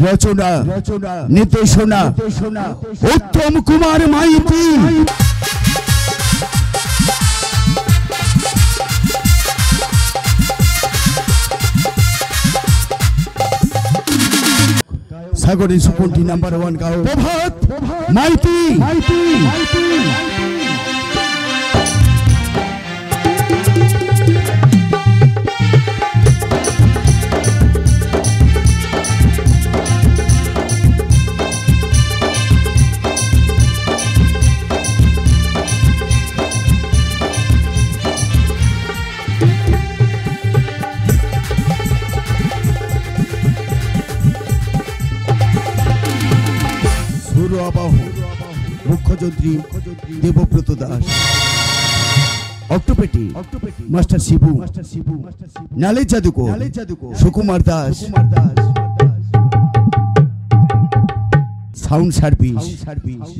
রচনা নির্দেশনা উত্তম কুমার মাইতি। সাগরের সুপুটি নাম্বার 1 গাও প্রভাত মাইতি। মুখ্যযন্ত্রী দেবব্রত দাস, অক্টোপেটি মাস্টার শিবু, নালের জাদুকর Sukumar Das, sound service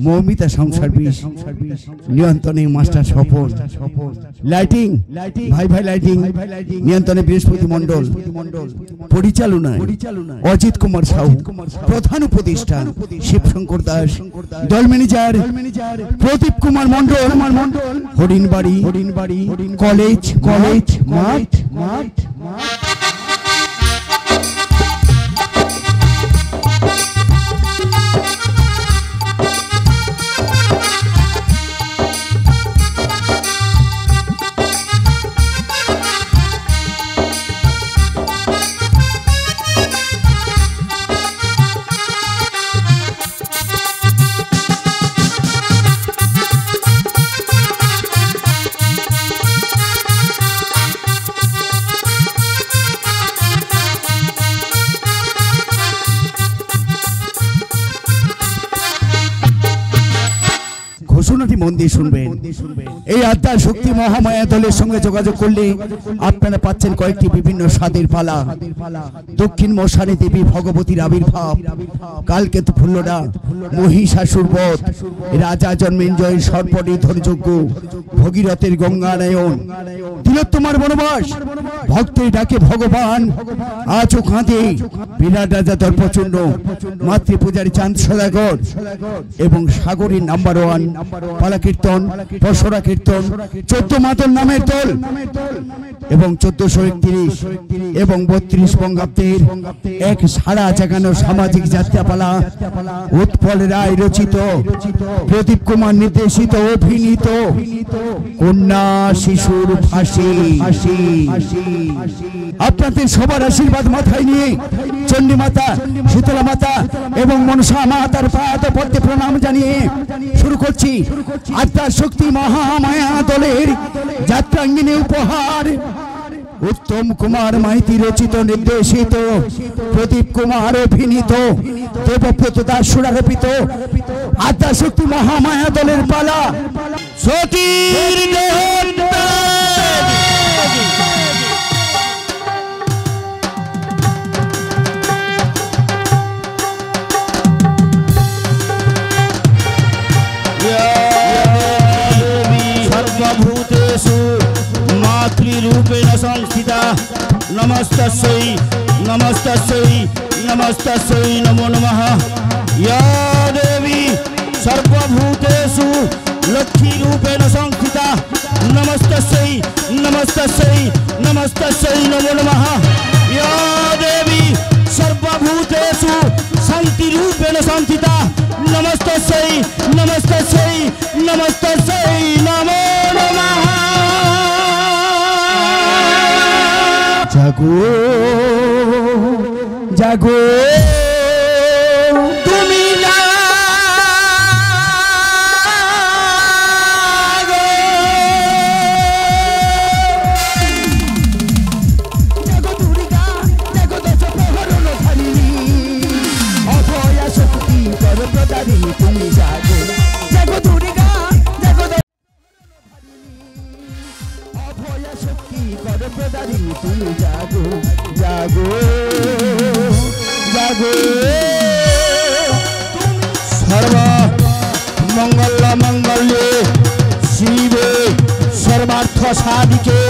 Moumita sound service, নিয়ন্ত্রণে মাস্টার স্বপন, লাইটিং ভাই ভাই লাইটিং নিয়ন্ত্রণে বৃহস্পতি মন্ডল, পরিচালনায় অজিত কুমার সাহু, প্রধান উপদেষ্টা শিবশঙ্কর দাস, দল ম্যানেজার প্রদীপ কুমার মন্ডল, হরিণবাড়ি কলেজ মাঠ। ঘোষণাটি মন দিয়ে শুনবেন। এই আদ্যা শক্তি মহামায়া দলের সঙ্গে যোগাযোগ করলে আপনারা পাচ্ছেন কয়েকটি বিভিন্ন স্বাদের পালা। দক্ষিণ মশানে দেবী ভগবতীর আবির্ভাব, কালকেতু ফুল্লরা, মহিষাসুর বধ, রাজা জন্মেঞ্জয়ের সর্পনিধন যজ্ঞ, ভগীরথের গঙ্গানায়ন, তিলোত্তমার বনবাস, ভক্তের ডাকে ভগবান আজও কাঁদে, বিরাট রাজা দর্পচূর্ণ, মাতৃপূজারী চাঁদ সদাগর এবং সাগরের নাম্বার 1 পালা কীর্তন, পশরা কীর্তন, 14 মাতল নামের দল এবং 1431 এবং 32 বঙ্গাব্দের এক সারা জাগানো সামাজিক যাত্রাপালা, উৎপল রায় রচিত, প্রদীপ কুমার নির্দেশিত, অভিনীত কন্যা শিশুর ফাঁসি। আপনাদের সবার আশীর্বাদ মাথায় নিয়ে চণ্ডী মাতা, শীতলা মাতা এবং মনসা মাতার পাদ পদ্মে প্রণাম জানিয়ে শুরু করছি আদ্যা শক্তি মহামায়া দলের যাত্রাঙ্গিনী উপহার। উত্তম কুমার মাইতি রচিত নির্দেশিত, প্রদীপ কুমার অভিনীত, দেবব্রত দাস সুরারোপিত আদ্যা শক্তি মহামায়া দলের পালা। সতীর रूपेण संस्थिता नमस्तस्यै नमस्तस्यै नमस्तस्यै नमो नमः। या देवी सर्वभूतेषु लक्ष्मी रूपेण संस्थिता नमस्तस्यै नमस्तस्यै नमस्तस्यै नमो नमः। या देवी सर्वभूतेषु शांति रूपेण संस्थिता नमस्तस्यै नमस्तस्यै नमस्तस्यै नमो नमः। जागो जागो তুমি জাগো, জাগো দুর্গা জাগো দশ প্রহরণ ধারিণী, অভয়া শক্তি কর প্রদারিণী তুমি জাগো, জাগো দুর্গা জাগো অভয়া শক্তি কর প্রদারিণী তুমি জাগো, জাগো জাগো। সর্ব মঙ্গল মঙ্গলে শিবে সর্বার্থ সাধিকে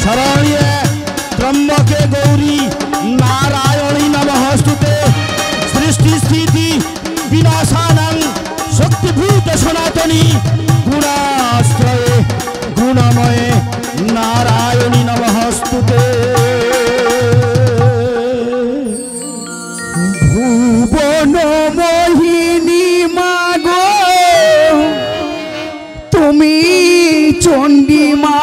শরণ্যে ত্রম্বকে গৌরী নারায়ণী নমঃস্তুতে। सृष्टि स्थिति विनाशानां शक्तिभूत सनातनी गुणाश्रये गुणमये नारायणी नमस्तुते। भुवन मोहिनी मागो तुमी चंडी मा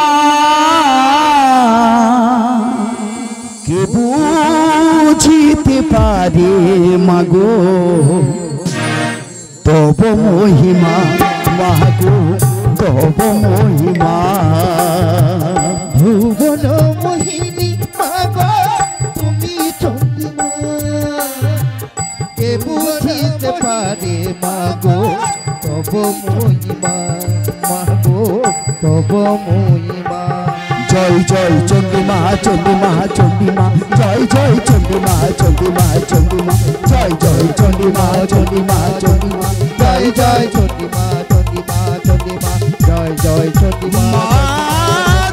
के बुझिते पारे मागो तब महिमा मागो तब महिमा। भुवन मोहिनी मागो तुमी चंडी मा के बुझिते पारे मागो तब महिमा मागो तब महिमा। जय जय चंडी मा चंडी मा चंडी मा जय जय चंडी मा चंडी मा चंडी मा जय जय चंडी मा चंडी मा चंडी मा जय जय चंडी मा चंडी मा चंडी मा जय जय चंडी मा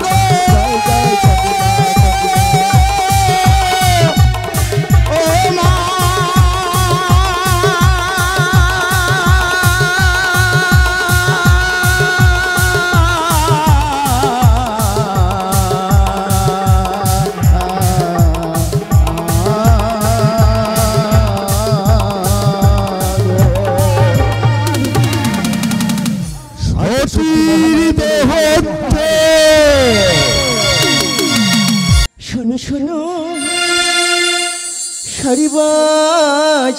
जय जय चंडी मा ओ मा শোনো শোনো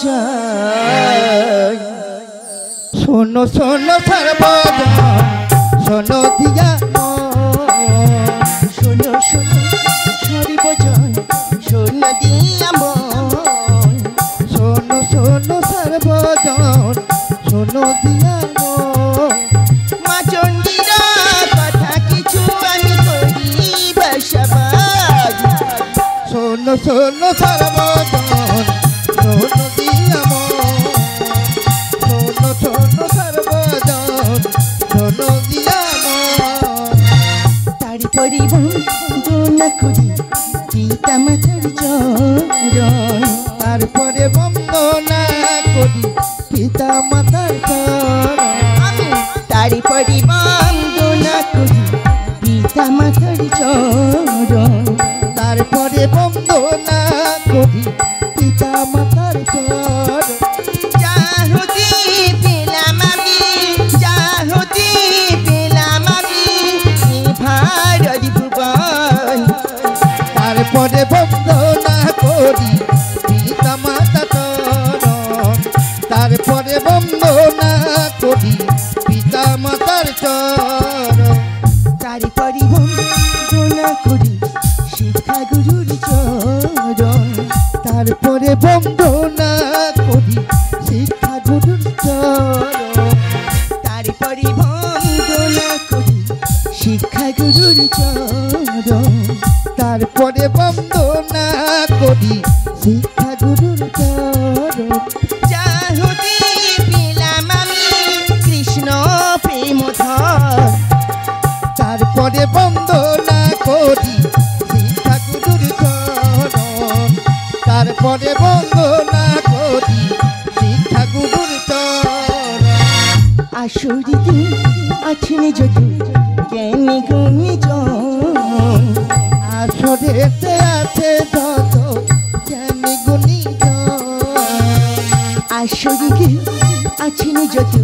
সরিবাজার শোনো শোনো সর্বজন শোনো দিয়া শোনো শোনো সরিবাজার শোনো দিয়া মন শোনো শোনো সর্বজন শোনো দিয়া মা চণ্ডীরা কথা কিছু আমি করি বাসাবাই। শোনো শোনো সর্বজন শোনো দিয়া শোনো শোনো সর্বজন শোনো দিয়া তারি পরিবন দোনা করি পিতা মাতার চরণ তারপরে বন্দনা করি পিতা মাতার চরণ। আমি তারি পরিবন দোনা করি পিতা মাতার চরণ তারপরে বন্দনা করি পিতা মাতার চরণ। যাহতি পেলাম আমি যাহতি পেলাম আমি ভারত ভুবন তারপরে বন্দনা করি পিতা মাতা চরণ। তারপরে বন্দনা করি পিতা মাতার চরণ। তারি পরিবন দোনা করি শিক্ষা গুরুর চরণ তারপরে বন্দনা করি শিক্ষা গুরুর চরণ। তারি পরিবন দোনা করি শিক্ষা গুরুর চরণ তারপরে বন্দনা করি শিক্ষা গুরুর চরণ। যাহতি পেলাম আমি কৃষ্ণ প্রেমধর তারপরে বন্দনা করি শিক্ষা গুরুর চরণ। তারপরে বন্দনা করি শিক্ষা গুরুর চরণ। আসরিতে আছেন যদি জ্ঞানী গুণী জন আসরেতে আছে যত জ্ঞানী গুণী আসরিতে আছেন যদি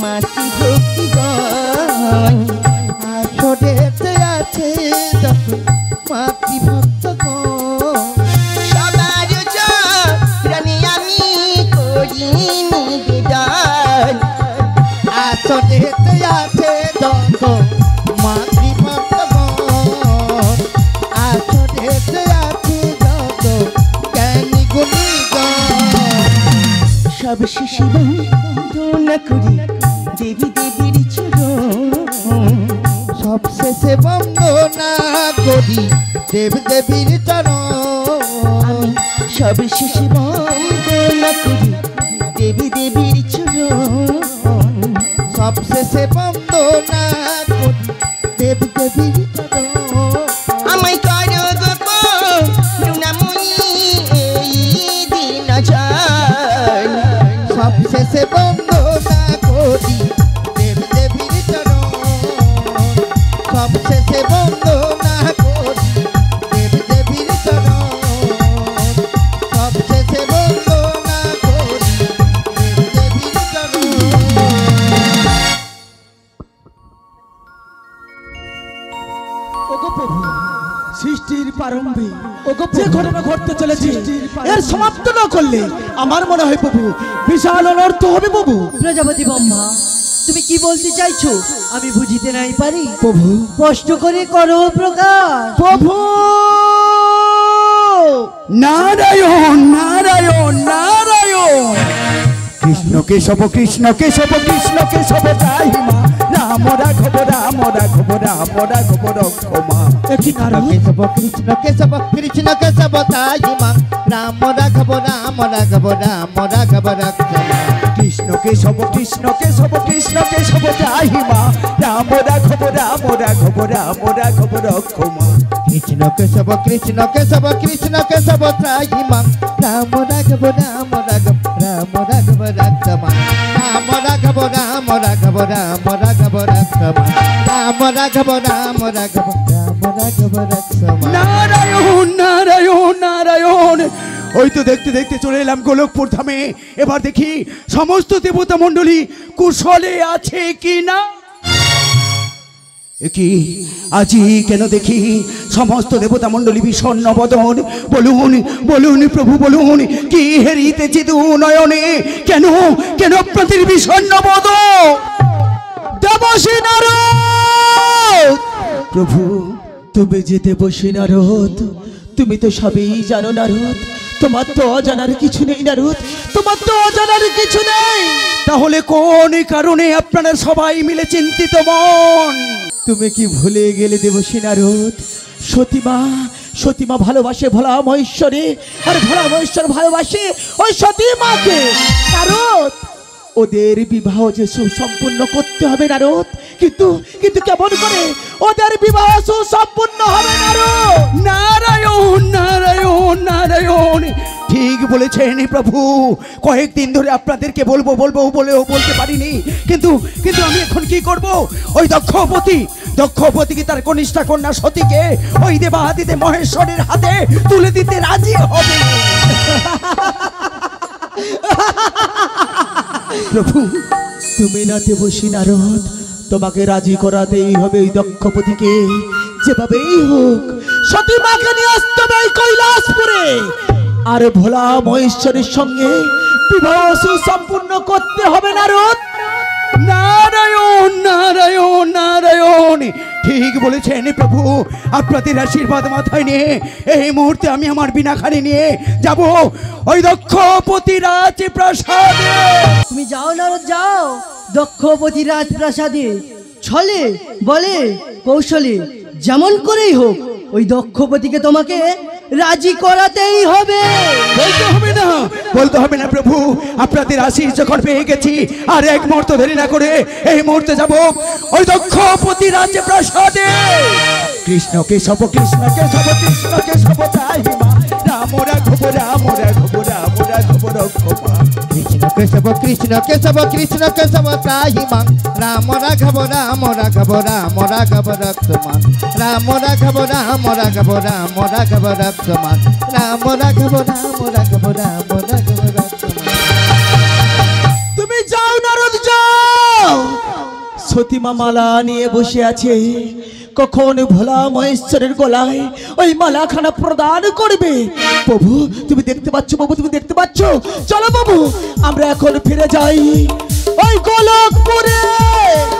মাতৃ ভক্তিগণ আসরেতে আছে যত মাতৃভক্তগণ। সবার চরণে আমি করি নিবেদন আসরেতে আছে যত মাতৃভক্তগণ। আসরেতে আছে যত জ্ঞানী গুণীগণ। সব শিশু বন্দনা করি দেবী দেবীর চরণ সবশেষে বন্দনা করি দেব দেবীর চরণ। আমি সব শিশু বন্দনা করি দেবী দেবীর চরণ সবশেষে বন্দনা করি দেব দেবীর চরণ। আমায় করো গোপন করুণাময়ী এই দিন জয় সব শেষে বন্দনা করি দেব দেবীর চরণ সব শেষে বন্দনা করি দেব দেবীর চরণ সব শেষে বন্দনা করি দেব দেবীর চরণ। ওগো প্রভু, সৃষ্টির প্রারম্ভে যে ঘটনা ঘটতে চলেছে এর সমাপ্ত না করলে আমার মনে হয় প্রভু বিশাল অনর্থ হবে প্রভু। প্রজাপতি ব্রহ্মা, তুমি কি বলতে চাইছো আমি বুঝিতে নাই পারি। প্রভু কষ্ট করে করো প্রকাশ। প্রভু নারায়ণ নারায়ণ নারায়ণ কৃষ্ণ কেশব কৃষ্ণ কেশব কৃষ্ণ কেশব তাই মা রাম রাঘব রাম রাঘব রাম রাঘব রক্ষমা। একই নারদ কেশব কৃষ্ণ কেশব কৃষ্ণ কেশব তাই মা রাম রাঘব রাম রাঘব রাম রাঘব রক্ষমা। কৃষ্ণ কেশব কৃষ্ণ কেশব কৃষ্ণ কেশব তাই মা রাম রাঘব রাম রাঘব রাম রাঘব রক্ষমা। কৃষ্ণ কেশব কৃষ্ণ কেশব কৃষ্ণ কেশব তাই মা রাম রাঘব রাম রাঘব রাম রাঘব রক্ষমা। রাম রাঘব রাম রাঘব রাম রাঘব রক্ষমা। রাম রাঘব রাম রাঘব রাম রাঘব রক্ষমা। নারায়ণ নারায়ণ নারায়ণ। ওই তো দেখতে দেখতে চলে এলাম গোলকপুর ধামে। এবার দেখি সমস্ত দেবতা মণ্ডলী কুশলে আছে কি না। কি আজি কেন দেখি সমস্ত দেবতা মণ্ডলী বিষণ্ণ বদন। বলুন বলুন প্রভু বলুন কি হেরিতেছি দু নয়নে, কেন কেন আপনাদের বিষণ্ণ বদন। দেবশ্রী নারদ প্রভু, তুমি যে দেবশ্রী নারদ, তুমি তো সবই জানো নারদ, তোমার তো অজানার কিছু নেই নারদ, তোমার তো অজানার কিছু নেই। তাহলে কোন কারণে আপনারা সবাই মিলে চিন্তিত মন। তুমি কি ভুলে গেলে দেবশ্রী নারদ, সতীমা সতীমা ভালোবাসে ভোলা মহেশ্বরে, আর ভোলা মহেশ্বর ভালোবাসে ওই সতীমাকে। নারদ, ওদের বিবাহ যে সুসম্পূর্ণ করতে হবে নারদ, কিন্তু কিন্তু কেমন করে ওদের বিবাহ সুসম্পূর্ণ হবে নারদ? নারায়ণ নারায়ণ নারায়ণ ঠিক বলেছেন প্রভু। কয়েকদিন ধরে আপনাদেরকে বলবো বলবো বলেও বলতে পারিনি, কিন্তু কিন্তু আমি এখন কি করব? ওই দক্ষপতিকে তার কনিষ্ঠা কন্যা সতীকে ওই দেবাদিতে মহেশ্বরের হাতে তুলে দিতে রাজি হবে। প্রভু, তুমি না দেবশ্রী নারদ, তোমাকে রাজি করাতেই হবে ওই দক্ষপতিকে। যেভাবেই হোক সতীমাকে নিয়ে আসতে হবে এই কৈলাসপুরে, আর ভোলা মহেশ্বরের সঙ্গে বিবাহ সুসম্পূর্ণ করতে হবে নারদ। নারায়ণ নারায়ণ নারায়ণ ঠিক বলেছেন প্রভু। আপনাদের আশীর্বাদ মাথায় নিয়ে এই মুহূর্তে আমি আমার বিনাখানি নিয়ে যাব ওই দক্ষপতি রাজপ্রাসাদে। তুমি যাও নারদ যাও দক্ষপতি রাজপ্রাসাদে, ছলে বলে কৌশলে যেমন করেই হোক ওই দক্ষপতিকে তোমাকে রাজি করাতেই হবে। বলতে হবে না প্রভু, আপনাদের আশীষ যখন পেয়ে গেছি আর এক মুহূর্ত দেরি না করে এই মুহূর্তে যাব ওই দক্ষপতি রাজপ্রাসাদে। কৃষ্ণ কেশব কৃষ্ণ কেশব কৃষ্ণ কেশব তাই মা রাম রাঘব রাম রাঘব রাম রাঘব রক্ষমা। কৃষ্ণ কেশব কৃষ্ণ কেশব কৃষ্ণ কেশব তাই মা রাম রাঘব রাম রাঘব রাম রাঘব রক্ষমা। রাম রাঘব রাম রাঘব রাম রাঘব রক্ষমা। রাম রাঘব রাম রাঘব রাম রাঘব রক্ষমা। তুমি যাও নারদ যাও, সতীমা মালা নিয়ে বসে আছে, কখন ভোলা মহেশ্বরের গলায় ওই মালাখানা প্রদান করবে। প্রভু তুমি দেখতে পাচ্ছ, প্রভু তুমি দেখতে পাচ্ছ, চলো প্রভু আমরা এখন ফিরে যাই ওই গোলকপুরে।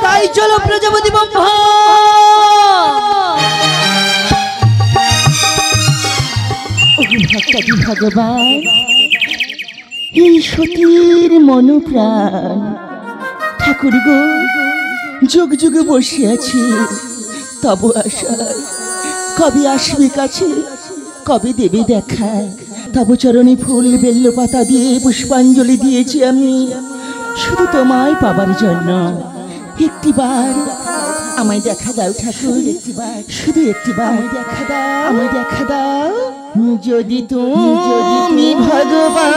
তাই চলো প্রজাপতি ব্রহ্মা। ভগবান এই সতীর মনোপ্রাণ ঠাকুর গো, যুগ যুগে বসে আছি তব আশায়, কবে আসবে কাছে, কবে দেবে দেখা। তব চরণে ফুল বেল্ল পাতা দিয়ে পুষ্পাঞ্জলি দিয়েছি আমি শুধু তোমায় পাবার জন্য। একটিবার আমায় দেখা দাও ঠাকুর, শুধু একটিবার দেখা দাও, আমায় দেখা দাও। যদি তুমি ভগবান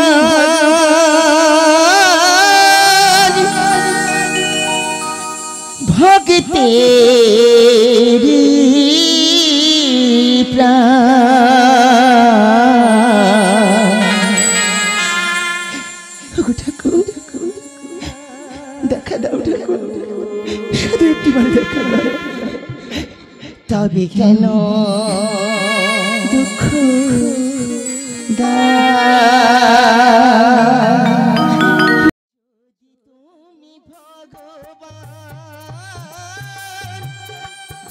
ওগো ঠাকুর, দেখা দাও ঠাকুর, শুধু একটিবার দেখা দাও। তবে কেন দুঃখ তুমি ভগবান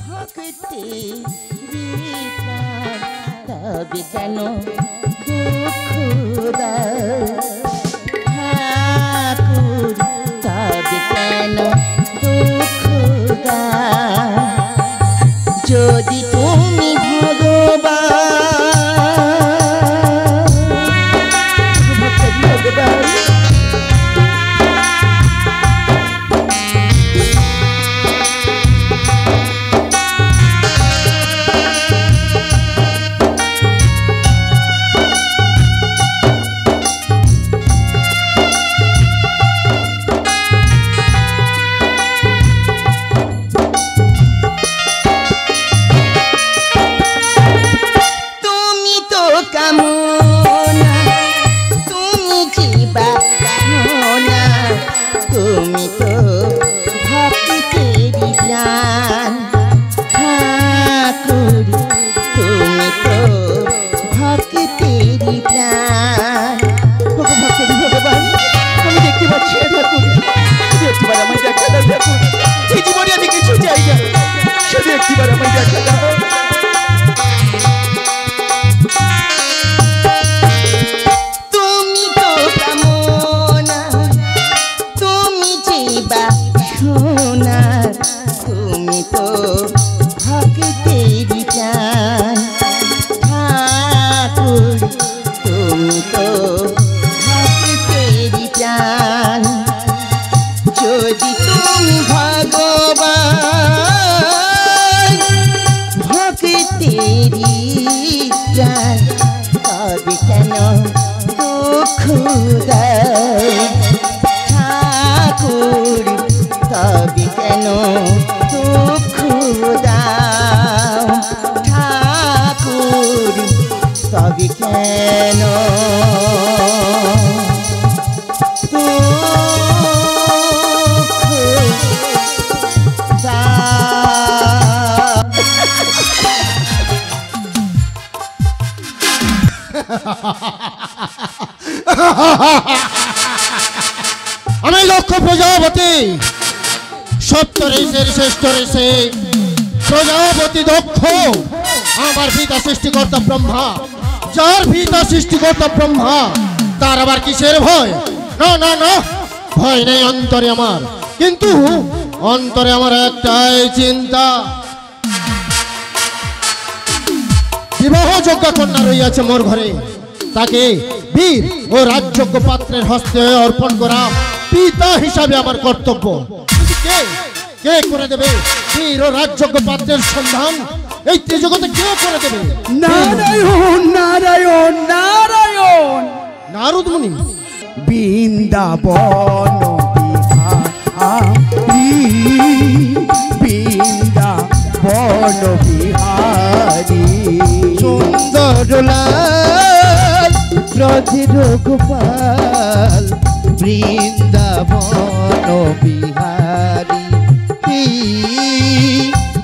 ভক্তি তবে কেন দুঃখ ঠাকুর, তবে কেন দুঃখ যদি তুমি ভগবান আমি লক্ষ প্রজাপতি, সপ্তরেশের শ্রেষ্ঠ ঋষি প্রজাপতি দক্ষ, আমার পিতা সৃষ্টিকর্তা ব্রহ্মা। যার পিতা সৃষ্টিকর্তা ব্রহ্মা, তার আবার কিসের ভয়? না না না, ভয় নেই অন্তরে আমার, কিন্তু অন্তরে আমার একটাই চিন্তা। বিবাহযোগ্য কন্যা রইয়াছে মোর ঘরে, তাকে বীর ও রাজযোগ্য পাত্রের হস্তে অর্পণ করা পিতা হিসাবে আমার কর্তব্য। কে কে করে দেবে বীর ও রাজযোগ্য পাত্রের সন্ধান? এই ত্রিজগতে কে করে দেবে? নারায়ণ নারায়ণ নারায়ণ। নারদ মুনি। বৃন্দাবন বৃন্দাবন বিহারী সুন্দর লাল ব্রজের গোপাল, বৃন্দাবন বিহারী,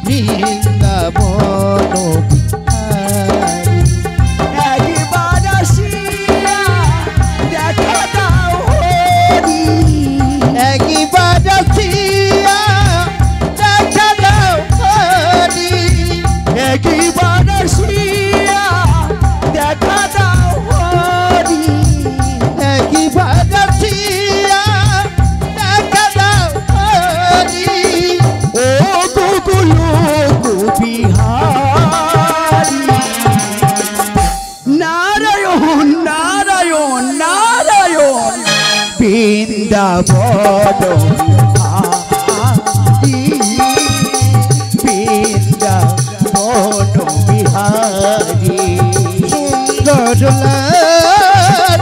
বৃন্দাবন বিহারী। একবার আসিয়া দেখা দাও হরি, একবার আসিয়া দেখা দাও হরি, একবার আসিয়া দেখা দাও হরি, একবার আসিয়া দেখা দাও হরি। ও গোকুল বিহারী। নারায়ণ নারায়ণ নারায়ণ। বৃন্দাবন বৃন্দাবন বিহারী। সুন্দর লাল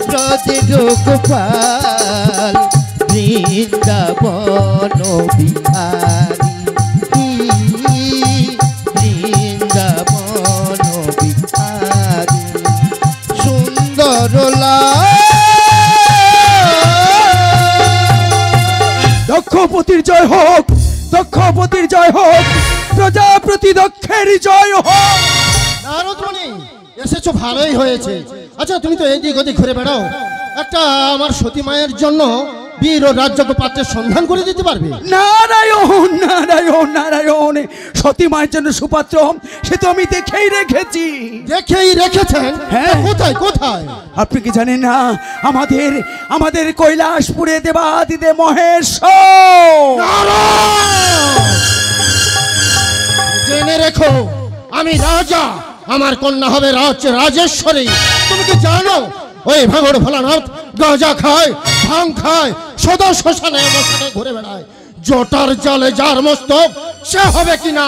ব্রজের গোপাল, বৃন্দাবন বিহারী, বৃন্দাবন বিহারী। সুন্দর লাল দক্ষপতির জয় হোক, প্রজাপতি দক্ষের জয় হোক। নারদমণি, এসেছো ভালোই হয়েছে। আচ্ছা, তুমি তো এদিক ওদিক ঘুরে বেড়াও, একটা আমার সতী মায়ের জন্য বীর ও রাজযোগ্য পাত্রের সন্ধান করে দিতে পারবে? নারায়ণ নারায়ণ নারায়ণ, সতী মায়ের জন্য সুপাত্র সে তো আমি দেখেই রেখেছি। দেখেই রেখেছেন? হ্যাঁ। কোথায় কোথায়? আপনি কি জানেন না, আমাদের কৈলাসপুরে দেবাদিদেব মহেশ। জেনে রেখো, আমি রাজা, আমার কন্যা হবে রাজেশ্বরী। তুমি কি জানো ওই ভাঙড় ভোলানাথ গাঁজা খায়, ভাং খায়, সদা শ্মশানে মশানে ঘুরে বেড়ায়। জটার জালে যার মস্তক সে হবে কিনা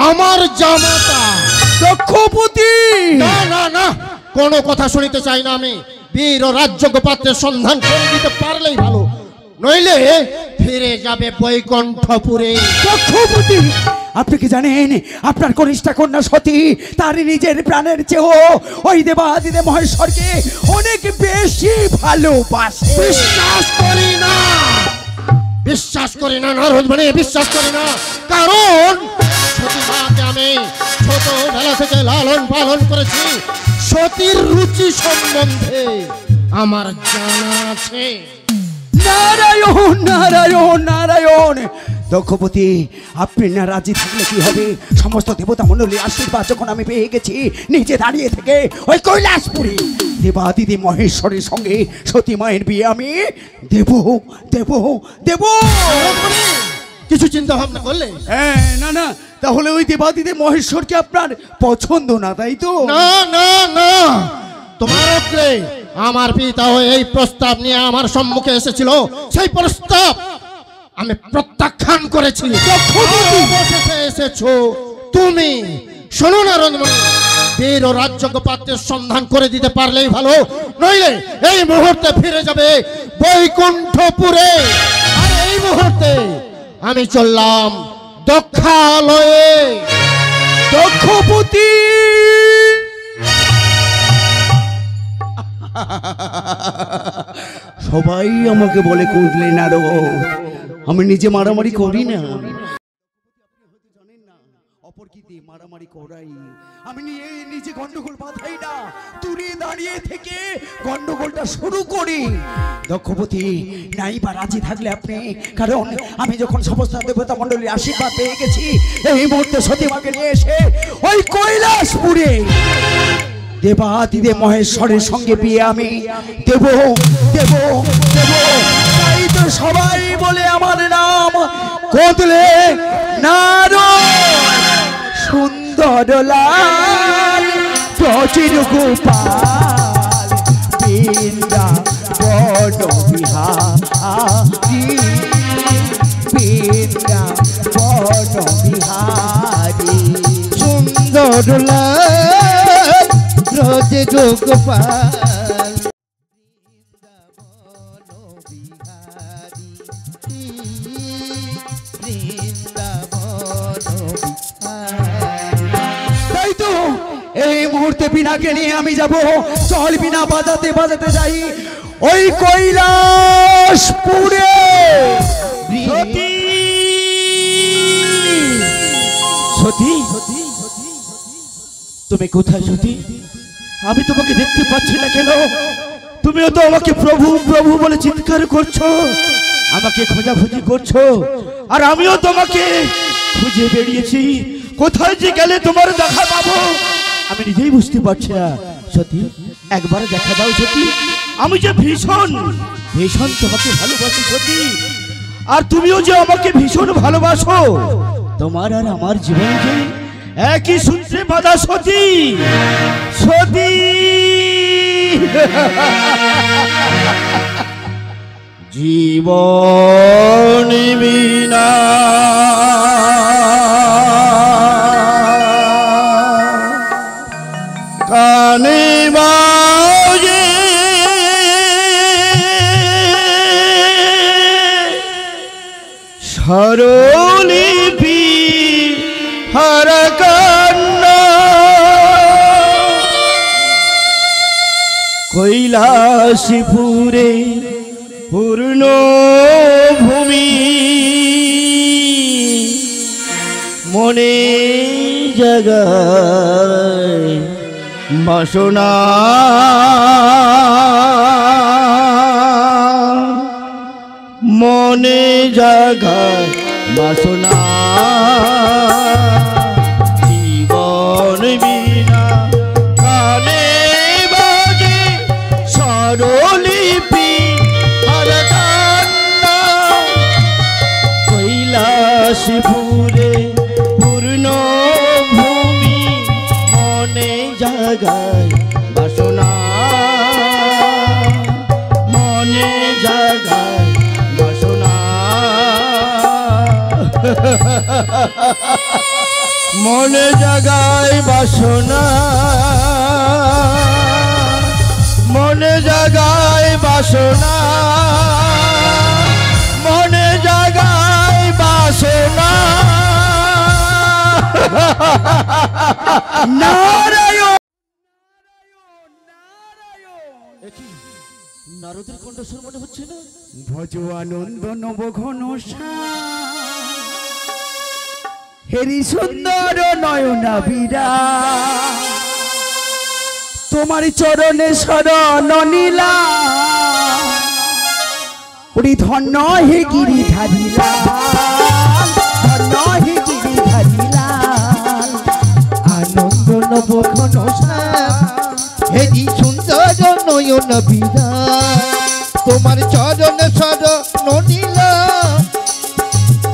আমার জামাতা। দক্ষপতি না না না, কোনো কথা শুনিতে চাই না আমি। বীর ও রাজযোগ্য পাত্রের সন্ধান করে দিতে পারলেই ভালো, নইলে ফিরে যাবে বৈকুণ্ঠপুরে। দক্ষপতি, আপনি কি জানেন আপনার কনিষ্ঠা কন্যা সতী তার নিজের প্রাণের চেয়েও ওই দেবাদিদেব মহেশ্বরকে অনেক বেশি ভালোবাসে? বিশ্বাস করি না, বিশ্বাস করি না নারদমণি, বিশ্বাস করি না। কারণ সতী মাকে আমি ছোটবেলা থেকে লালন পালন করেছি। সতীর রুচি সম্বন্ধে আমার জানা আছে। নারায়ণ নারায়ণ নারায়ণ। দক্ষপতি, আপনি না রাজি থাকলে কি হবে? সমস্ত দেবতা মণ্ডলীর আশীর্বাদ যখন আমি পেয়ে গেছি, নিজে দাঁড়িয়ে থেকে ওই কৈলাসপুরে দেবাদিদেব মহেশ্বরের সঙ্গে সতী মায়ের বিয়ে আমি দেব দেব দেব। কিছু চিন্তা ভাবনা করলে? হ্যাঁ, না না, তাহলে ওই দেবাদিদেব মহেশ্বরকে আপনার পছন্দ না, তাই তো? না না না, তোমার অগ্রে আমার পিতা এই প্রস্তাব নিয়ে আমার সম্মুখে এসেছিল, সেই প্রস্তাব আমি প্রত্যাখ্যান করেছি। অবশেষে এসেছো তুমি। শোনো নারদমণি, বীর ও রাজযোগ্য পাত্রের সন্ধান করে দিতে পারলেই ভালো, নইলে এই মুহূর্তে ফিরে যাবে বৈকুণ্ঠপুরে। আর এই মুহূর্তে আমি চললাম দক্ষালয়ে। দক্ষপতি, সবাই আমাকে বলে কুঁদলে নারদ, আমি নিজে মারামারি করি না। মারামারি করাই, আমি নিজে গন্ডগোল বাঁধাই না, দূরে দাঁড়িয়ে থেকে গন্ডগোলটা শুরু করি। দক্ষপতি, নাই বা রাজি থাকলে আপনি, কারণ আমি যখন সমস্ত দেবতা মণ্ডলীর আশীর্বাদ পেয়ে গেছি, এই মুহূর্তে সতীমাকে নিয়ে এসে ওই কৈলাসপুরে দেবাদিদেব মহেশ্বরের সঙ্গে বিয়ে আমি দেব দেব দেব। তাই তো সবাই বলে আমার নাম কোদলে নারদ। সুন্দর লাল প্রচির গোপাল বৃন্দাবন বিহারী, বৃন্দাবন বিহারী। সুন্দর লাল প্রচির গোপাল তাই তো এই মুহূর্তে বিনাকে নিয়ে আমি যাব, চল বিনা বাজাতে বাজাতে যাই ওই কৈলাসপুরে। সতী, সতী, তুমি কোথায় সতী? আমি তোমাকে দেখতে পাচ্ছি না কেন? তুমিও তো আমাকে প্রভু প্রভু বলে চিৎকার করছো, আমাকে খোঁজাখুঁজি করছো, আর আমিও তোমাকে খুঁজে বেরিয়েছি। কোথায় যে গেলে তোমার দেখা পাবো আমি নিজেই বুঝতে পারছি না। সতী, একবার দেখা দাও সতী, আমি যে ভীষণ ভীষণ তোমাকে ভালোবাসি সতী, আর তুমিও যে আমাকে ভীষণ ভালোবাসো। তোমার আর আমার জীবন যে একই সূত্রে বাঁধা সতী। সতী, জীবন বিনা কানে বাজে সরলিপি হর কান্না, কৈলাসপুরে পূর্ণ ভূমি মনে জাগায় বাসনা মনে জাগায় বাসনা জীবন বিনা কানে বাজে স্বরলিপি আর কান্না কৈলাসপুরে পূর্ণ ভূমি মনে জাগায় বাসনা মনে জাগায় বাসনা মনে জাগায় বাসনা মনে জাগায় বাসনা মনে জাগায় বাসনা নারায়ণ নারদের কণ্ঠস্বর মনে হচ্ছে না ভজ আনন্দ নব ঘন হেরি সুন্দর নয়না বীরা তোমার চরণে শরণ নীলা ওরে ধন্য হে গিরিধারীলা ধন্য হে গিরিধারীলা আনন্দ নব ঘন হেরি সুন্দর নয়ন বিরা তোমার চরণ শরণ নীলা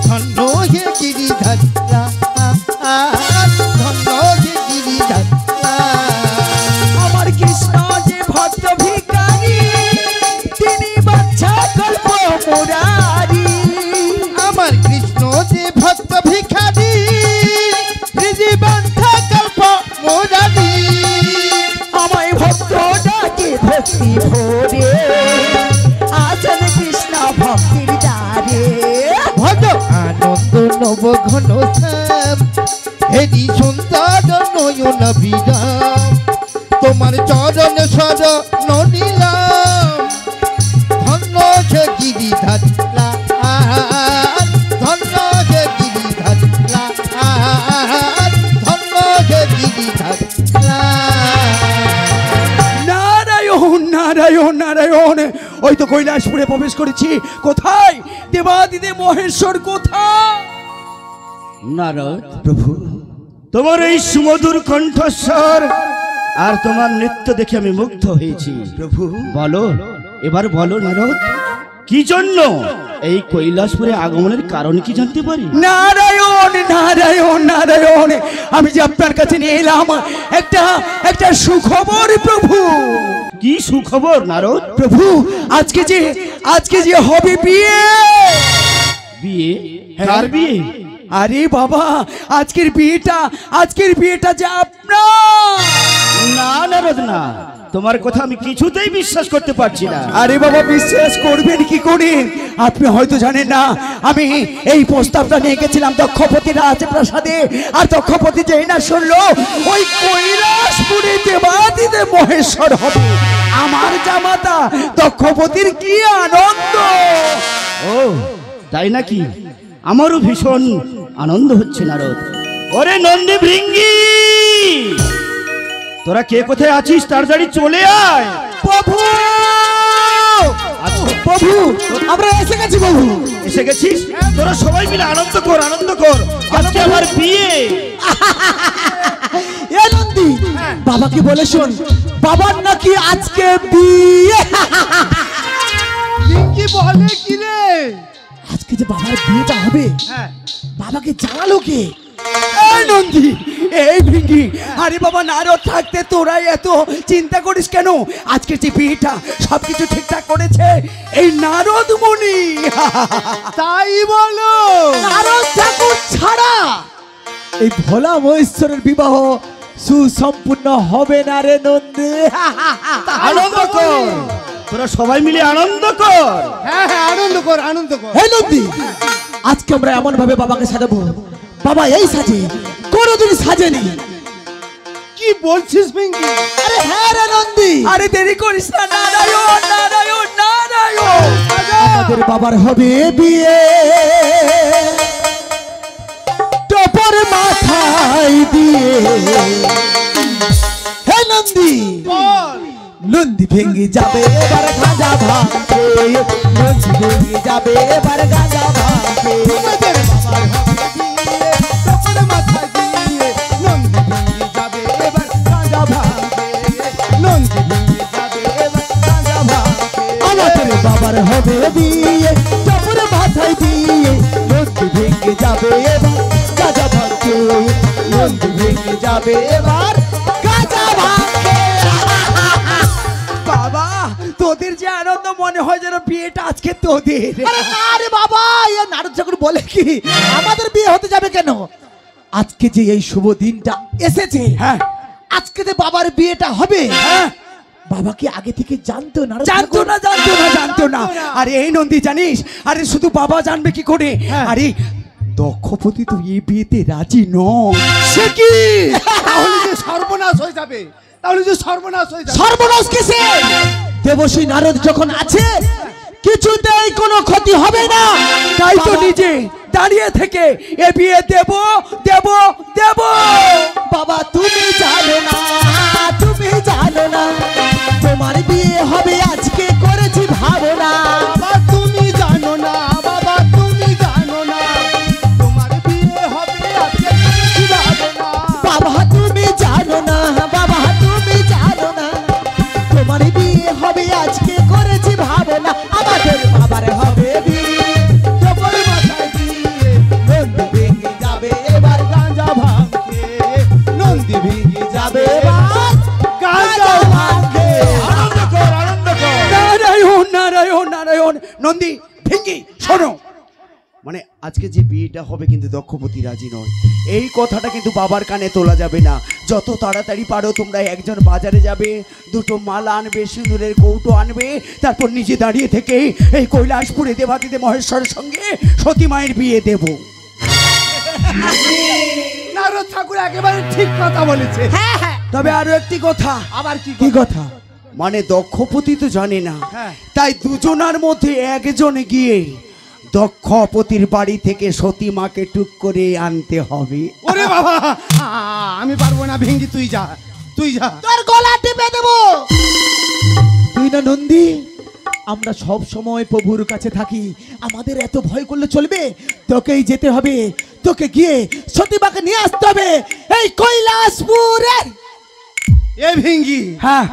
ধন্য হে গিরিধারীলা ধন্য হে গিরিধারীলা আমার কৃষ্ণ যে ভক্ত ভিখারি তিনি বাচ্চা কল্প মুরারি আমার কৃষ্ণ যে ভক্ত ভিখারি জীবন্ধ কল্প মুরারি আমায় ভক্ত ডাকে ভক্তি ভরে আছেন কৃষ্ণ ভক্তির দ্বারে ভজ আনন্দ নব ঘন শ্যাম হেরি সুন্দর নয়ন বিরাম তোমার চরণ শরণ নীলাম ধন্য যে গিরিধারীলা ধন্য যে গিরিধারীলা ধন্য যে গিরিধারীলা নারায়ণ নারায়ণ নারায়ণ ওই তো কৈলাসপুরে প্রবেশ করেছি কোথায় দেবাদিদেব মহেশ্বর কোথায় নারদ প্রভু তোমার এই সুমধুর কণ্ঠস্বর আর তোমার নৃত্য দেখে আমি মুগ্ধ হয়েছি প্রভু বলো এবার বলো নারদ কি জন্য এই কৈলাসপুরে আগমনের কারণ কি জানতে পারি নারায়ণ নারায়ণ নারায়ণ আমি যে আপনার কাছে নিয়ে এলাম একটা সুখবর প্রভু কি সুখবর নারদ প্রভু আজকে যে হবে বিয়ে বিয়ে কার বিয়ে আরে বাবা আজকের বিয়েটা যে আপনার না নারদ না তোমার কথা আমি কিছুতেই বিশ্বাস করতে পারছি না আরে বাবা বিশ্বাস করবেন কি করে আপনি হয়তো জানেন না আমি এই প্রস্তাবটা নিয়ে গেছিলাম দক্ষপতি রাজপ্রাসাদে আর দক্ষপতি যেই না শুনলো ওই কৈলাসপুরে দেবাদিদেব মহেশ্বর হবে আমার জামাতা দক্ষপতির কি আনন্দ ও তাই নাকি আমারও ভীষণ আনন্দ হচ্ছে নারদ ওরে নন্দী ভৃঙ্গি তোরা কে কোথায় আছিস তাড়াতাড়ি চলে আয় প্রভু প্রভু আমরা এসে গেছি প্রভু এসে গেছিস তোরা সবাই মিলে আনন্দ কর আজকে আমার বিয়ে এ নন্দী বাবাকে বলে শোন বাবার নাকি আজকে বিয়ে কি বলে কি রে আজকে যে বাবার বিয়েটা হবে বাবাকে জানালো কে নন্দী এই ভিঙ্গি আরে বাবা নারদ থাকতে তোরা এত চিন্তা করিস কেন আজকে যে বিয়েটা সবকিছু ঠিকঠাক করেছে এই নারদ মুনি তাই বলো নারদ ঠাকুর ছাড়া এই ভোলা মহেশ্বরের বিবাহ সুসম্পূর্ণ হবে না রে নন্দী আনন্দ কর তোরা সবাই মিলে আনন্দ কর হ্যাঁ আনন্দ কর হে নন্দী আজকে আমরা এমন ভাবে বাবাকে সাজাবো বাবা এই সাজে কোনোদিন সাজেনি কি বলছিস পিঙ্কি আরে হ্যাঁ রে নন্দী আরে দেরি করিস না নারায়ণ নারায়ণ নারায়ণ আমাদের বাবার হবে বিয়ে টপর মাছ মাথায় দিয়ে হে নন্দী নন্দী ভেঙে যাবে এবার গাঁজা ভাঙবে নন্দী ভেঙে যাবে এবার গাঁজা ভাঙবে তোমাদের বাবার হবে বিয়ে, তোর মাথায় দিয়ে নন্দী ভেঙে যাবে এবার গাঁজা ভাঙবে, নন্দী ভেঙে যাবে এবার গাঁজা ভাঙবে। আমাদের বাবার হবে বিয়ে চাপড়ে মাথায় দিয়ে নন্দী ভেঙে যাবে এবার গাঁজা ভাঙবে নন্দী ভেঙে যাবে এবার গাঁজা ভাঙবে বাবা তোদের যে আনন্দ মনে হয় যেন বিয়েটা আজকে তোদের। আরে বাবা এ নারদ ঠাকুর বলে কি আমাদের বিয়ে হতে যাবে কেন? আজকে যে এই শুভ দিনটা এসেছে, হ্যাঁ আজকে যে বাবার বিয়েটা হবে, হ্যাঁ বাবা কি আগে থেকে জানতো নারদ জানতো ঠাকুর? না জানতো না জানতো না। আরে এই নন্দী জানিস, আরে শুধু বাবা জানবে কি করে? আরে দক্ষপতি তো এই বিয়েতে রাজি নয়। সে কি? তাহলে যে সর্বনাশ হয়ে যাবে, তাহলে যে সর্বনাশ হয়ে যাবে। সর্বনাশ কিসে? দেবশ্রী নারদ যখন আছে কিছুতেই কোনো ক্ষতি হবে না। তাই তো নিজে দাঁড়িয়ে থেকে এ বিয়ে দেব দেব দেব। বাবা তুমি জানো না, তুমি জানো না তোমার বিয়ে হবে আজকে করেছি ভাবনা। বাবা তুমি জানো না, বাবা তুমি জানো না, তোমার বিয়ে হবে আজকে কি ভাবো না। বাবা তুমি জানো না, বাবা তুমি জানো না তোমার বিয়ে হবে আজকে করেছি ভাবনা। আমাদের বাবার হবে বিয়ে তোর মাথায় দিয়ে নন্দী ভেঙে যাবে এবার গাঁজা ভাঙবে, নন্দী ভেঙে যাবে এবার গাঁজা ভাঙবে। আনন্দ কর, আনন্দ কর। নারায়ণ নারায়ণ নারায়ণ। নন্দী ভেঙ্গি শোনো, মানে আজকে যে বিয়েটা হবে কিন্তু দক্ষপতি রাজি নয়। এই কথাটা কিন্তু বাবার কানে তোলা যাবে না। যত তাড়াতাড়ি পারো তোমরা একজন বাজারে যাবে, দুটো মালা আনবে, সিঁদুরের কৌটো আনবে, তারপর নিজে দাঁড়িয়ে থেকে এই কৈলাসপুরে দেবাদিদেব মহেশ্বরের সঙ্গে সতী মায়ের বিয়ে দেব। নারদ ঠাকুর একেবারে ঠিক কথা বলেছে। তবে আরো একটি কথা। আবার কি কি কথা? মানে দক্ষপতি তো জানে না, হ্যাঁ। তাই দুজনার মধ্যে একজন গিয়ে দক্ষপতির বাড়ি থেকে সতী মাকে টুক করে আনতে হবে। ওরে বাবা, আমি পারবো না, ভেঙ্গি তুই যা, তুই যা। তোর গলা টিপে দেব। তুই না নন্দী, আমরা সব সময় প্রভুর কাছে থাকি, আমাদের এত ভয় করলে চলবে? তোকেই যেতে হবে, তোকে গিয়ে সতীমাকে নিয়ে আসতে হবে এই কৈলাসপুরে। এ ভেঙ্গি, হ্যাঁ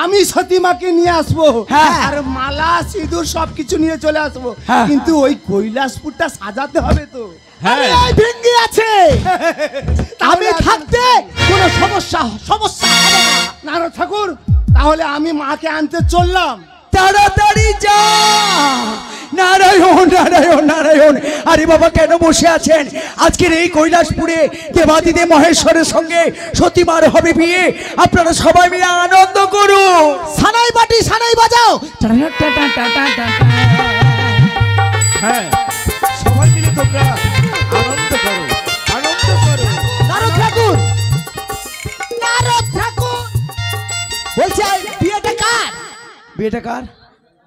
আমি সতীমাকে নিয়ে আসবো, হ্যাঁ। আর মালা সিঁদুর সবকিছু নিয়ে চলে আসবো, হ্যাঁ। কিন্তু ওই কৈলাসপুরটা সাজাতে হবে তো। আরে এই ভেঙ্গি আছে, আমি থাকতে কোনো সমস্যা হবে না। নারদ ঠাকুর, তাহলে আমি মাকে আনতে চললাম। তাড়াতাড়ি যা। নারায়ণ নারায়ণ নারায়ণ। আরে বাবা কেন বসে আছেন? আজকের এই কৈলাসপুরে দেবাদিদেব মহেশ্বরের সঙ্গে সতীমার হবে বিয়ে। আপনারা সবাই মিলে আনন্দ করুন। সানাই বাটি সানাই বাজাও। হ্যাঁ, সবাই মিলে তোমরা আনন্দ করো, আনন্দ করো। নারদ ঠাকুর, নারদ ঠাকুর বলছে বিয়েটা কার? বিয়েটা কার?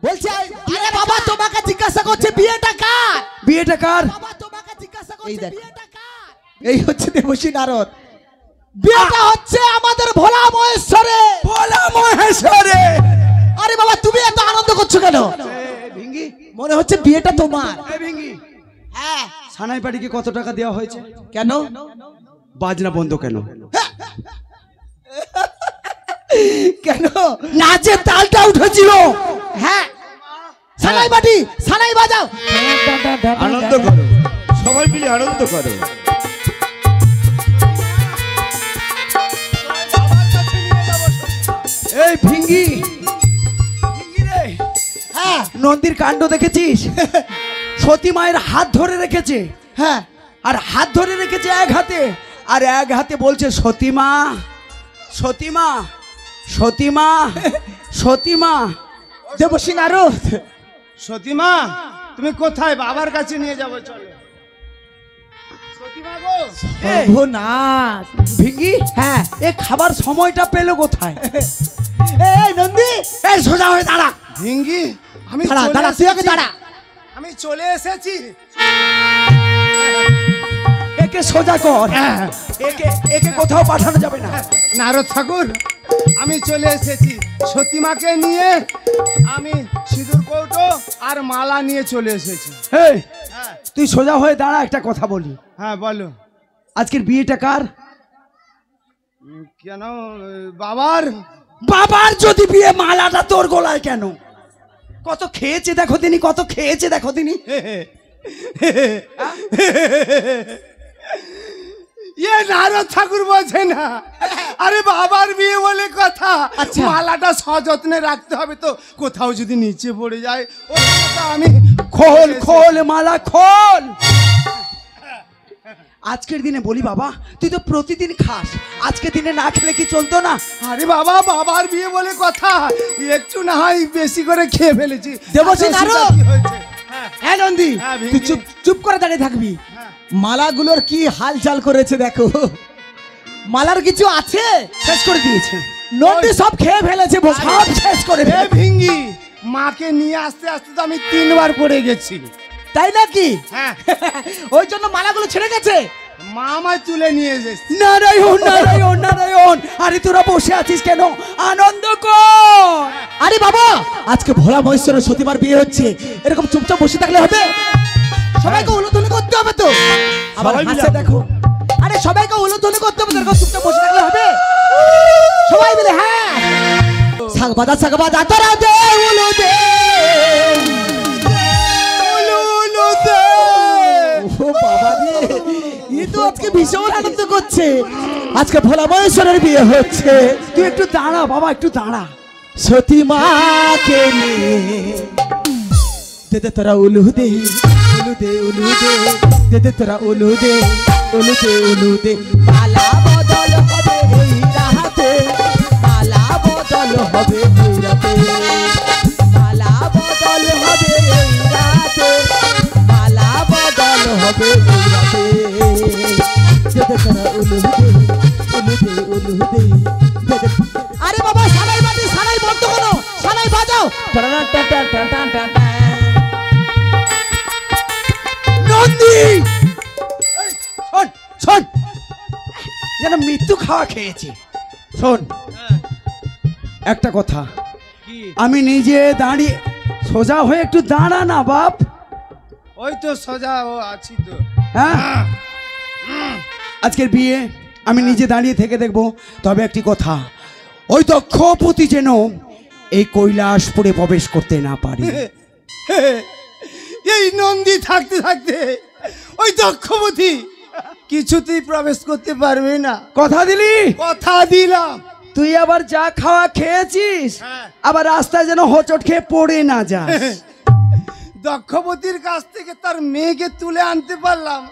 বলছে আরে বাবা তোমাকে জিজ্ঞাসা করছে বিয়েটা কার? বিয়েটা কার? বাবা তোমাকে জিজ্ঞাসা এই করছে দেখ। বিয়েটা কার? এই হচ্ছে দেবশ্রী নারদ। বিয়েটা হচ্ছে আমাদের ভোলা মহেশ্বরে। বলা মহেশ্বরে। আরে বাবা তুমি এত আনন্দ করছো কেন? ভিঙ্গি, মনে হচ্ছে বিয়েটা তোমার। ভিঙ্গি, হ্যাঁ সানাই বাড়িকে কত টাকা দেওয়া হয়েছে? কেন? বাজনা বন্ধ কেন? কেন? নাচে তালটা উঠেছিল। হ্যাঁ সানাই বাটি সানাই বাজাও। আনন্দ করো, সবাই মিলে আনন্দ করো। এই ভিঙ্গি, ভিঙ্গি রে, হ্যাঁ নন্দীর কাণ্ড দেখেছিস? সতী মায়ের হাত ধরে রেখেছে, হ্যাঁ আর হাত ধরে রেখেছে এক হাতে, আর এক হাতে বলছে সতীমা সতীমা সতীমা সতীমা। দেবশ্রী নারদ, সতীমা, তুমি কোথায়? বাবার কাছে নিয়ে যাবো, চলো। সতীমা গো, সর্বনাশ। ভিঙ্গি, হ্যাঁ এ খাবার সময়টা পেলো কোথায়? এই নন্দী, এই সোজা হয়ে দাঁড়া। ভিঙ্গি, আমি দাঁড়া চলে দাঁড়া তুই আগে এসেছি। দাঁড়া। আমি চলে এসেছি। একে সোজা কর। একে কোথাও পাঠানো যাবে না। নারদ ঠাকুর, আমি চলে এসেছি সতীমাকে নিয়ে। আমি সিঁদুর কৌটো আর মালা নিয়ে চলে এসেছি। এই, তুই সোজা হয়ে দাঁড়া, একটা কথা বলি। হ্যাঁ বলো। আজকের বিয়েটা কার? কেন বাবার? বাবার যদি বিয়ে, মালাটা তোর গলায় কেন? কত খেয়েছে দেখো তিনি, কত খেয়েছে দেখো তিনি। নারদ ঠাকুর বলছে না, আরে বাবার বিয়ে বলে কথা। আচ্ছা। মালাটা সযত্নে রাখতে হবে তো, কোথাও যদি নিচে পড়ে যায় ওই কথা আমি খোল খোল মালা খোল। আজকের দিনে বলি বাবা, তুই তো প্রতিদিন খাস, আজকের দিনে না খেলে কি চলতো না? আরে বাবা, বাবার বিয়ে বলে কথা, একটু না হয় বেশি করে খেয়ে ফেলেছি। দেবশ্রী আচ্ছা, নারদ। সেটা কি হয়েছে? হ্যাঁ। হ্যাঁ নন্দী, হ্যাঁ, ভেঙ্গি। তুই চুপ চুপ করে দাঁড়িয়ে থাকবি। মালাগুলোর কি হালচাল করেছে দেখো। মালার কিছু আছে? শেষ করে দিয়েছে নন্দী, সব খেয়ে ফেলেছে, সব শেষ করে এ ফেলেছে। ভিঙ্গি, মাকে নিয়ে আসতে আসতে তো আমি 3 বার পড়ে গেছি। তাই নাকি? হ্যাঁ। ওই জন্য মালাগুলো ছেড়ে গেছে। মা আমায় তুলে নিয়ে এসেছে। নারায়ণ নারায়ণ নারায়ণ। আরে তোরা বসে আছিস কেন? আনন্দ কর। আরে বাবা, আজকে ভোলা মহেশ্বরের সতীমার বিয়ে হচ্ছে, এরকম চুপচাপ বসে থাকলে হবে? সবাইকে উলুধ্বনি করতে হবে তো। আবার সবাই মিলে হাসে দেখো। আরে সবাইকে উলুধ্বনি করতে হবে, এরকম চুপচাপ বসে থাকলে হবে? সবাই মিলে হ্যাঁ। সাগবাদা তোরা দে উলু দে। ও বাবা রে, ই তো আজকে ভীষণ আনন্দ করছে। আজকে ভোলা মহেশ্বরের বিয়ে হচ্ছে। তুই একটু দাঁড়া বাবা, একটু দাঁড়া। সতীমাকে নিয়ে দে দে তোরা উলু দে, উলু দে, উলু দে, দে দে তোরা উলু দে, উলু দে, উলু দে। মালা বদল হবে এই রাতে, মালা বদল হবে এই রাতে, মালা বদল হবে এই রাতে, মালা বদল হবে এই রাতে। দে দে তোরা উলু দে, উলু দে, উলু দে, দে দে। আরে বাবা, সানাই বাজে, সানাই বন্ধ করো, সানাই বাজাও। Tata tata tata tata. Nandi, শোন শোন, যেন মৃত্যু খাওয়া খেয়েছি। শোন একটা কথা, আমি নিজে দাঁড়িয়ে, সোজা হয়ে একটু দাঁড়া না বাপ। ওই তো সোজা ও আছি তো। হ্যাঁ, আজকের বিয়ে আমি নিজে দাঁড়িয়ে থেকে দেখবো। তবে একটি কথা, ওই দক্ষপতি যেন এই কৈলাসপুরে প্রবেশ করতে না পারে। এই নন্দী থাকতে থাকতে ওই দক্ষপতি কিছুতেই প্রবেশ করতে পারবে না। কথা দিলি? কথা দিলাম। তুই আবার যা খাওয়া খেয়েছিস, হ্যাঁ। আবার রাস্তায় যেন হোঁচট খেয়ে পড়ে না যাস। দক্ষপতির কাছ থেকে তার মেয়েকে তুলে আনতে পারলাম,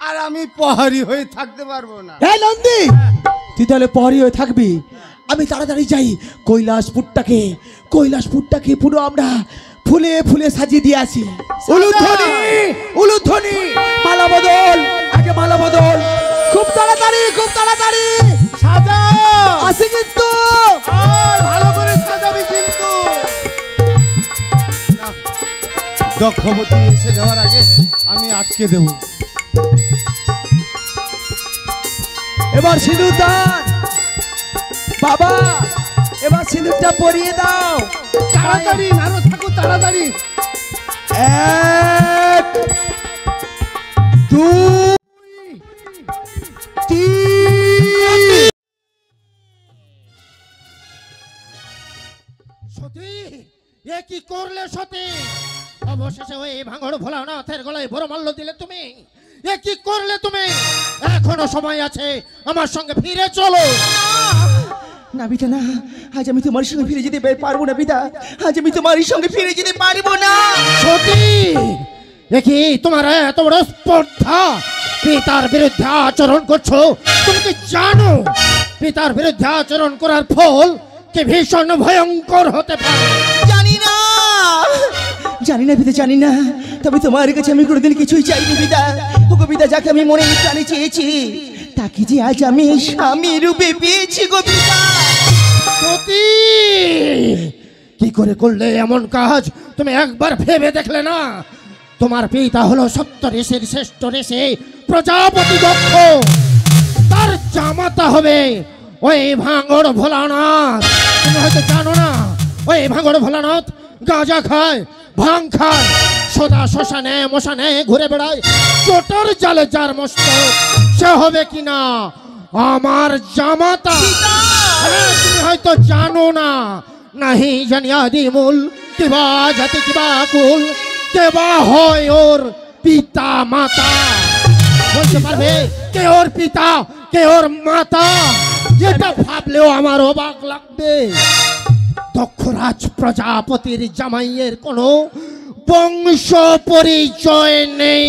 আর আমি প্রহরী হয়ে থাকতে পারবো না। এই নন্দী, তুই তাহলে পরই হয়ে থাকবি। আমি তাড়াতাড়ি যাই কৈলাসপুরটাকে পুরো আমরা ফুলে ফুলে সাজিয়ে দিয়ে আসি। উলুধ্বনি, উলুধ্বনি, মালা বদল, আগে মালা বদল। খুব তাড়াতাড়ি, খুব তাড়াতাড়ি সাজাও, আসি কিন্তু। আর ভালো করে সাজাবি কিন্তু। না, দক্ষপতি এসে যাওয়ার আগে আমি আটকে দেব। এবার সিঁদুর দান বাবা, এবার সিঁদুরটা পরিয়ে দাও। তাড়াতাড়ি নারদ ঠাকুর, তাড়াতাড়ি। 1 2 3। সতী, এ কি করলে সতী? অবশেষে ওই ভাঙড় ভোলানাথের গলায় বড় মাল্য দিলে তুমি। এ কি করলে তুমি? এখনো সময় আছে, আমার সঙ্গে ফিরে চলো। না পিতা না, আজ আমি তোমার সঙ্গে ফিরে যেতে পারবো না পিতা, আজ আমি তোমার সঙ্গে ফিরে যেতে পারবো না। সতী, এ কি তোমার এত বড় স্পর্ধা? পিতার বিরুদ্ধে আচরণ করছো। তুমি কি জানো পিতার বিরুদ্ধে আচরণ করার ফল কি ভীষণ ভয়ঙ্কর হতে পারে? জানি না, জানি না পিতা, জানি না। তবে তোমার কাছে আমি কোনোদিন কিছুই চাইনি পিতা। ওগো পিতা, যাকে আমি মনে প্রাণে চেয়েছি, তাকে যে আজ আমি স্বামী রূপে পেয়েছি গো পিতা। সতী, কি করে করলে এমন কাজ? তুমি একবার ভেবে দেখলে না? তোমার পিতা হলো সপ্ত ঋষির শ্রেষ্ঠ ঋষি, প্রজাপতি দক্ষ, তার জামাতা হবে ওই ভাঙড় ভোলানাথ। তুমি হয়তো জানো না, ওই ভাঙড় ভোলানাথ গাঁজা খায়, ভাং খায়, সদা শ্মশানে মশানে ঘুরে বেড়ায়, চোটার জালে যার মস্তক, সে হবে কিনা আমার জামাতা। হ্যাঁ, তুমি হয়তো জানো না, নাহি জানিয়া দিমূল কিবা জাতি কিবা কুল, কেবা হয় ওর পিতা মাতা। বলতে পারবে কে ওর পিতা কে ওর মাতা? যেটা ভাবলেও আমার অবাক লাগবে। দক্ষরাজ প্রজাপতির জামাইয়ের কোনো বংশ পরিচয় নেই।